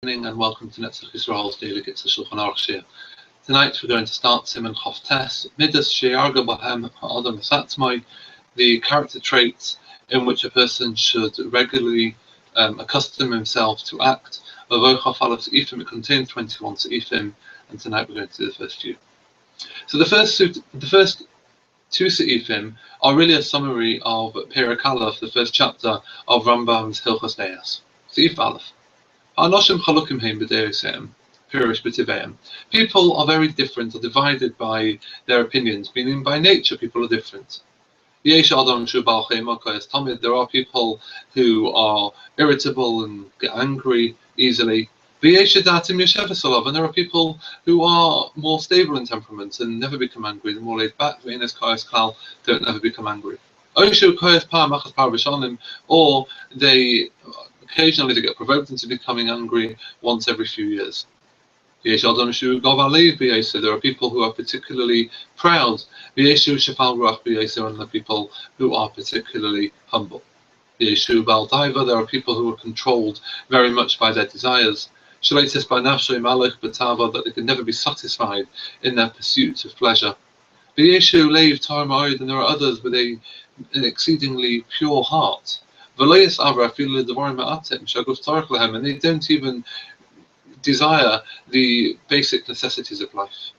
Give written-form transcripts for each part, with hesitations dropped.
And welcome to Netzach Yisrael's daily Kitzur Shulchan Aruch. Tonight we're going to start Siman Tes, Midas She'arga Bahem Ha'adam Satzmai, the character traits in which a person should regularly accustom himself to act. It contains 21 Seifim, and tonight we're going to do the first few. So the first two Seifim are really a summary of Perek Aleph, the first chapter of Rambam's Hilchos Deis. Seif Aleph. People are very different, are divided by their opinions, meaning by nature people are different. There are people who are irritable and get angry easily. And there are people who are more stable in temperament and never become angry. They're more laid back, don't ever become angry. Or occasionally they get provoked into becoming angry once every few years. There are people who are particularly proud, and the people who are particularly humble. There are people who are controlled very much by their desires, that they can never be satisfied in their pursuit of pleasure. And there are others with an exceedingly pure heart, and they don't even desire the basic necessities of life.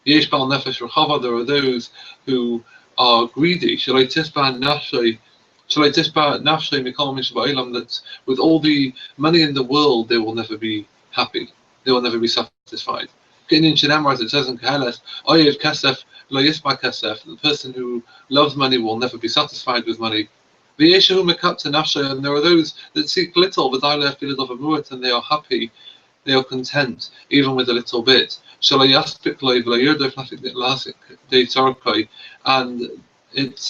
There are those who are greedy, that with all the money in the world they will never be happy, they will never be satisfied. It says in Koheles, the person who loves money will never be satisfied with money. And there are those that seek little, and they are happy, they are content, even with a little bit. And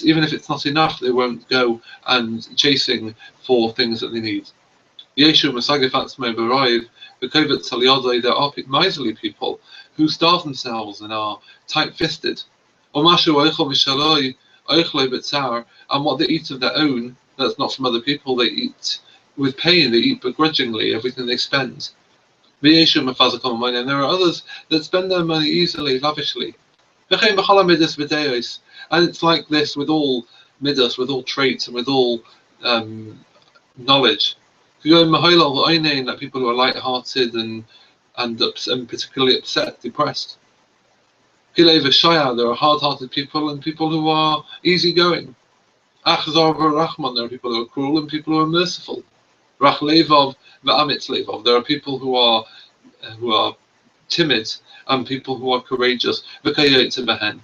even if it's not enough, they won't go and chasing for things that they need. There are miserly people who starve themselves and are tight-fisted. And what they eat of their own, that's not from other people, they eat with pain, they eat begrudgingly everything they spend. And there are others that spend their money easily, lavishly. And it's like this with all midas, with all traits, and with all knowledge. That people who are light-hearted and particularly upset, depressed. There are hard-hearted people and people who are easygoing. There are people who are cruel and people who are merciful. There are people who are timid and people who are courageous. And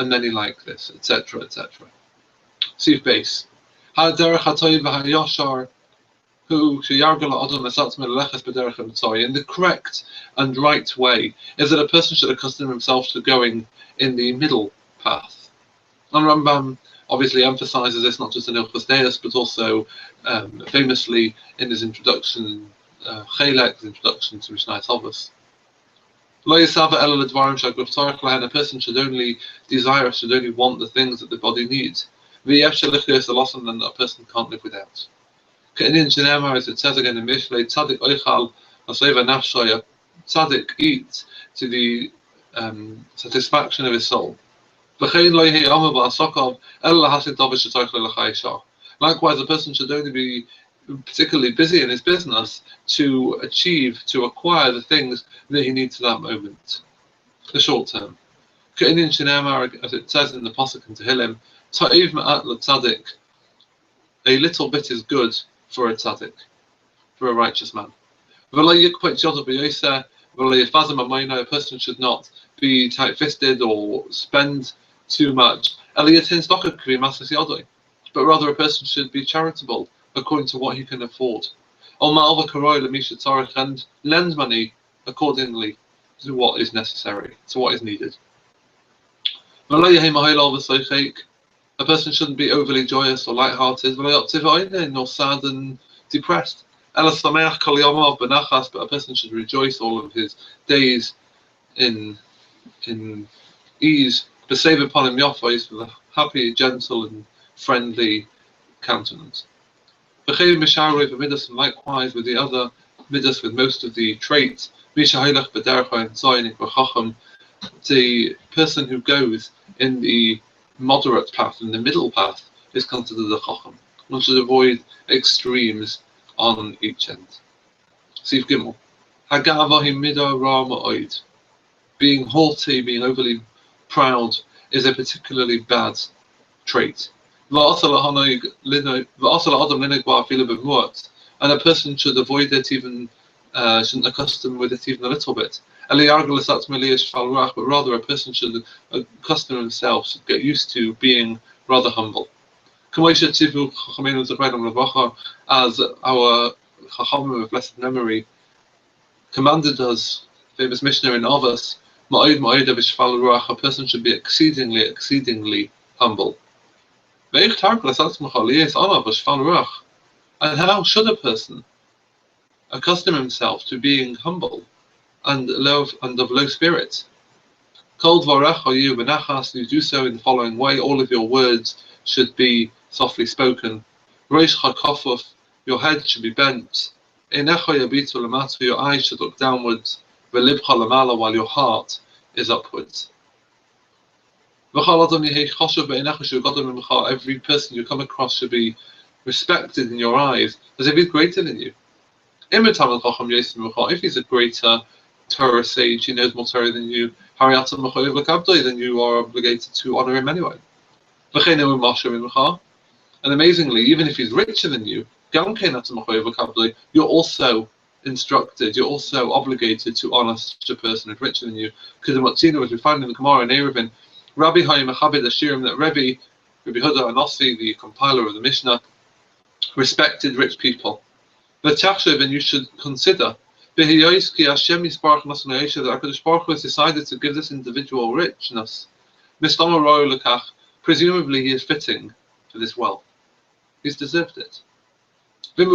many like this, etc., etc. Sif base. And the correct and right way is that a person should accustom himself to going in the middle path. And Rambam obviously emphasizes this not just in Hilchos Deis, but also famously in his introduction, his introduction to Mishnah Tovos. A person should only desire, should only want the things that the body needs. And then a person can't live without. As it says again in Mishlei, tzaddik eats to the satisfaction of his soul. Likewise, a person should only be particularly busy in his business to acquire the things that he needs at that moment, the short term. As it says in the Pasuk in Tehillim, a little bit is good for a tzaddik, for a righteous man. A person should not be tight-fisted or spend too much, but rather a person should be charitable according to what he can afford. And lend money accordingly to what is necessary, to what is needed. A person shouldn't be overly joyous or light-hearted, nor sad and depressed. But a person should rejoice all of his days in ease, but save upon him with a happy, gentle, and friendly countenance. And likewise with the other midas with most of the traits. The person who goes in the moderate path, in the middle path, is considered a chacham. One should avoid extremes on each end. Sif Gimel. Hagavahi midah ra ma'od. Being haughty, being overly proud, is a particularly bad trait. And a person should avoid it even, shouldn't accustom with it even a little bit. But rather a person should accustom himself, should get used to being rather humble. As our Chachamim of blessed memory commanded us, famous Mishnah in Avos, a person should be exceedingly, exceedingly humble. And how should a person accustom himself to being humble and of low spirit? You do so in the following way. All of your words should be softly spoken. Your head should be bent. Your eyes should look downwards, while your heart is upwards. Every person you come across should be respected in your eyes as if he's greater than you. If he's a greater Torah sage, he knows more Torah than you, then you are obligated to honor him anyway. And amazingly, even if he's richer than you, you're also instructed, you're also obligated to honor such a person who's richer than you. Because in Matzino, as we find in the Gemara in Eruvin, Rabbi Haim Achabed Ashirim, that Rabbi Huda Anossi, the compiler of the Mishnah, respected rich people. And you should consider that HaKadosh Baruch Hu has decided to give this individual richness. Presumably he is fitting for this wealth. He's deserved it. And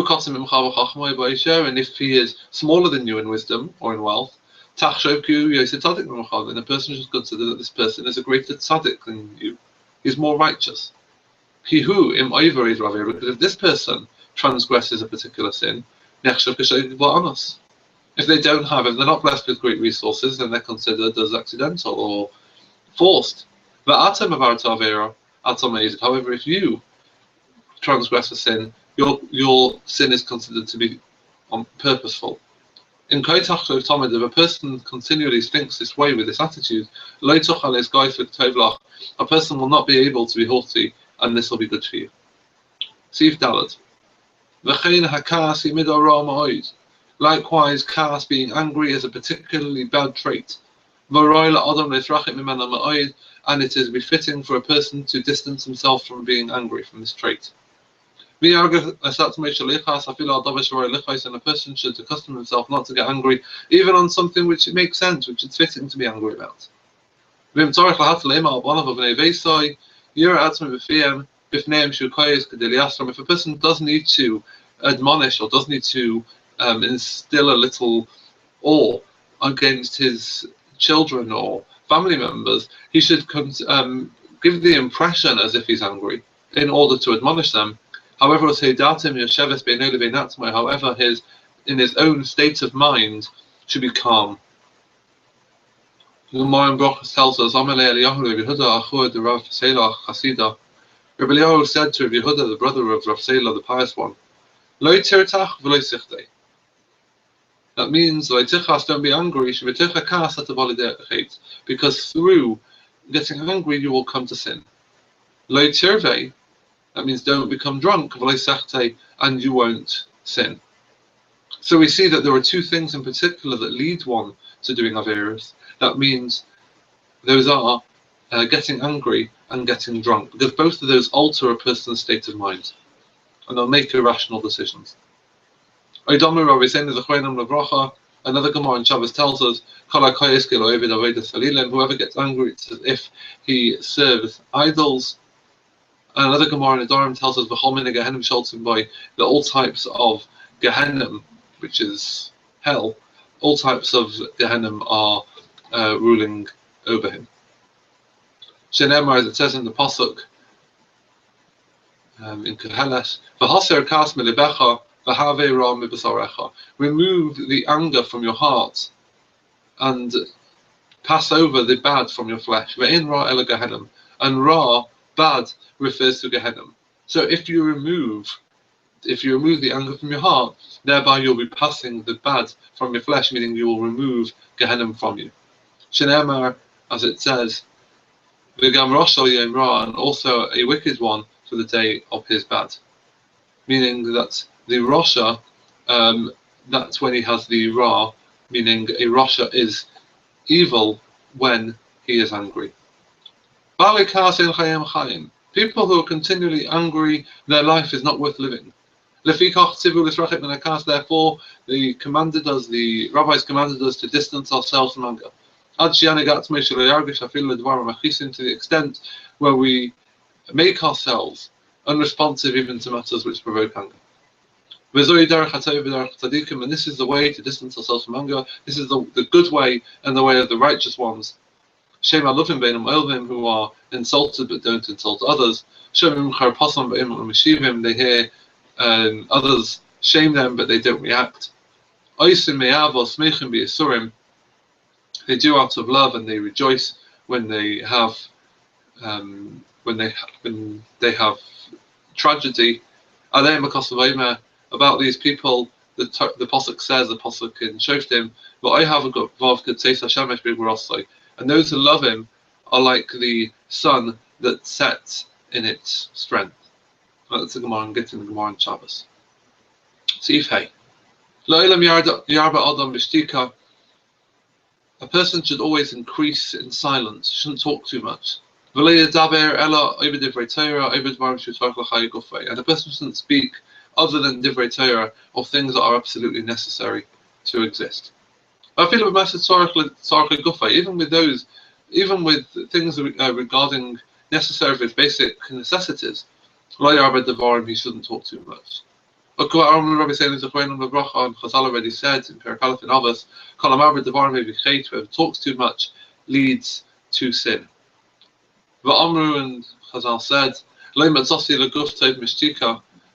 if he is smaller than you in wisdom or in wealth, then the person should consider that this person is a greater tzaddik than you. He's more righteous. Because if this person transgresses a particular sin, if they're not blessed with great resources, then they're considered as accidental or forced. However, if you transgress a sin, your sin is considered to be purposeful. In Koitach, if a person continually thinks this way with this attitude, a person will not be able to be haughty, and this will be good for you. Sif Dalad. Likewise, Kaas, being angry, is a particularly bad trait. And it is befitting for a person to distance himself from being angry, from this trait. And a person should accustom himself not to get angry, even on something which it makes sense, which it's fitting to be angry about. If a person does need to admonish or does need to instill a little awe against his children or family members, he should give the impression as if he's angry in order to admonish them. However, in his own state of mind should be calm. The Gemara tells us, Rabbi Eliyahu said to Rabbi Yehuda, the brother of Rav Selah, the pious one, that means, don't be angry, because through getting angry you will come to sin. That means don't become drunk, and you won't sin. So we see that there are two things in particular that lead one to doing Averos. That means those are getting angry and getting drunk, because both of those alter a person's state of mind, and they'll make irrational decisions. Another Gemara in Shabbos tells us, whoever gets angry, it's as if he serves idols. And another Gemara in Adorim tells us, that all types of Gehenna, which is hell, all types of Gehenna are ruling over him. Shenemar, as it says in the Pasuk, in Koheles, Remove the anger from your heart and pass over the bad from your flesh. And Ra, bad, refers to Gehenna. So if you remove the anger from your heart, thereby you'll be passing the bad from your flesh, meaning you will remove Gehenna from you. Shenemar, as it says, V'gam Roshal Yom Ra, and also a wicked one for the day of his bad. Meaning that the Rosha, that's when he has the Ra, meaning a Rosha is evil when he is angry. People who are continually angry, their life is not worth living. Therefore, the rabbis commanded us to distance ourselves from anger. To the extent where we make ourselves unresponsive even to matters which provoke anger. And this is the way to distance ourselves from anger. This is the good way and the way of the righteous ones. Who are insulted but don't insult others. They hear others shame them but they don't react. They do out of love and they rejoice when they have tragedy. About these people, the pasuk says, the pasuk in Shoftim, and those who love him are like the sun that sets in its strength. That's the Gemara, and getting the Gemara in Shabbos. Seif Hey. A person should always increase in silence, shouldn't talk too much. And a person shouldn't speak other than divrei Torah or things that are absolutely necessary to exist. Even with things regarding necessary for his basic necessities, he shouldn't talk too much. Chazal already said in Perek Aleph in Avos, whoever talks too much leads to sin. And Chazal said,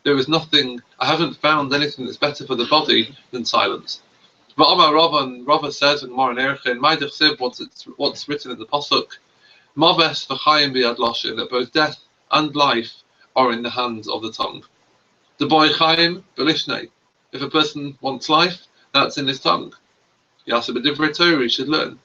there is nothing, I haven't found anything that's better for the body than silence. Rava says in what's written in the pasuk, that both death and life are in the hands of the tongue. The boy Chaim Belishne. If a person wants life, that's in his tongue. He should learn.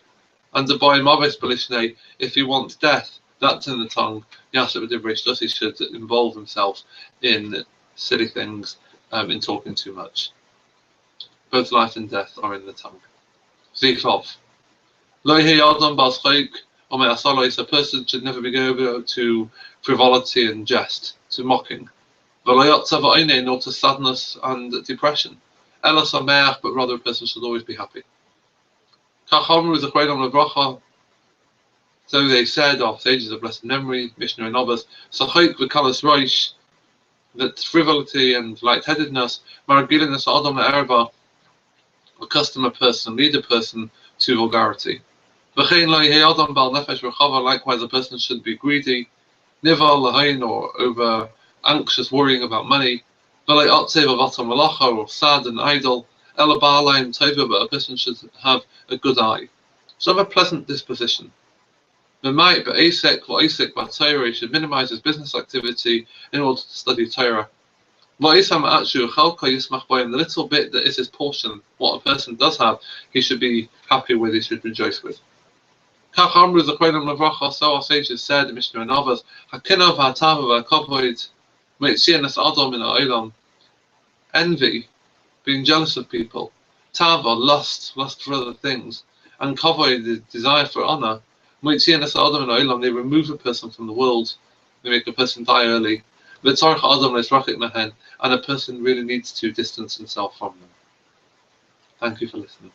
And the boy Maves Belishne, if he wants death, that's in the tongue. He should involve himself in silly things, in talking too much. Both life and death are in the tongue. Zifov. A person should never be over to frivolity and jest, to mocking. Not to sadness and depression. But rather a person should always be happy. So they said, our sages of blessed memory, Mishnah and Avos, that frivolity and lightheadedness, accustom a person, lead a person to vulgarity. Likewise, a person should be greedy, or over anxious, worrying about money, or sad and idle. But a person should have a good eye, should have a pleasant disposition. He should minimize his business activity in order to study Torah. The little bit that is his portion, what a person does have, he should be happy with, he should rejoice with. So our sages said in Mishnah and Avos, envy, being jealous of people, tava, lust for other things, and kavod, the desire for honor, they remove a person from the world, they make a person die early, and a person really needs to distance himself from them. Thank you for listening.